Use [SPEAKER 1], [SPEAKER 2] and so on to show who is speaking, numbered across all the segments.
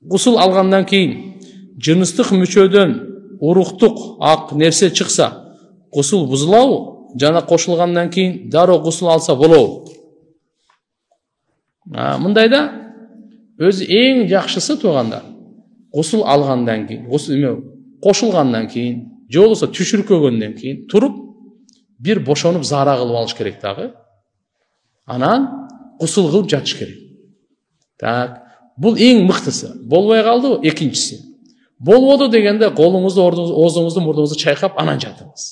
[SPEAKER 1] Гусул алгандан кийин жыныстык мүчөдөн уруктук ак нерсе чыкса, гусул бузулабы? Жана кошулгандан кийин дароо гусул алса болобу? Мындайда өзү эң жакшысы туганда гусул алгандан кийин, кошулгандан кийин, же болбосо түшүркөгөндөн кийин туруп бир бошонуп заара кылып алыш керек дагы. Анан гусул кылып жатыш керек. Так, бул эң мыктысы. Болбой калдыбы? Экинчиси. Болбоду дегенде колуңузду, оозуңузду, мурдуңузду чайкап анан жатыңыз.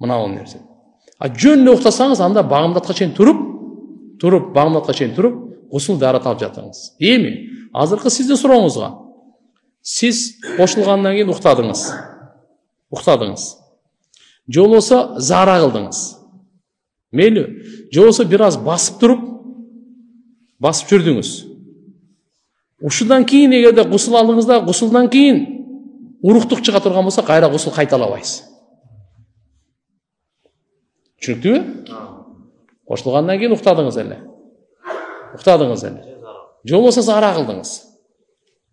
[SPEAKER 1] Мына бул нерсе. Жөн эле уктасаңыз, анда багымдатка чейин багымдатка чейин туруп, гусул даарат алып жатыңыз. Эми азыркы сиздин сурооңузга, сиз кошулгандан кийин уктадыңыз. Же болбосо заара кылдыңыз. Мейли, же болбосо бир аз басып жүрдүңүз. Ушудан кийин эгерде гусул алдыңызда, гусулдан кийин уруктук чыга турган болсо, кайра гусул кайталабайсыз. Түшүнүктүүбү? Кошулгандан кийин уктадыңыз эле. Же болбосо заара кылдыңыз.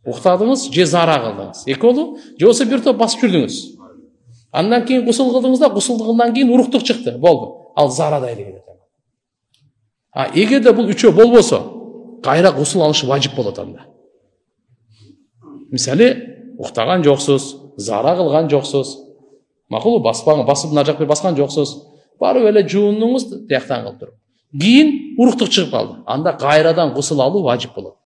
[SPEAKER 1] Уктадыңыз, же заара кылдыңыз. Эки болду, же болбосо бир топ басып жүрдүңүз. Андан кийин гусул кылдыңыз да, гусулдан кийин уруктук чыкты. Болду. Ал заарадай эле кетет. Эгерде бул үчөө болбосо, кайра гусул алыш важип болот анда. Мисалы, уктаган жоксуз, заара кылган жоксуз. Макулбу, басып мына жакка баскан жоксуз. Барып эле жуундуңуз, тияктан кылып туруп. Кийин уруктук чыгып калды. Анда кайрадан гусул алуу важип болот.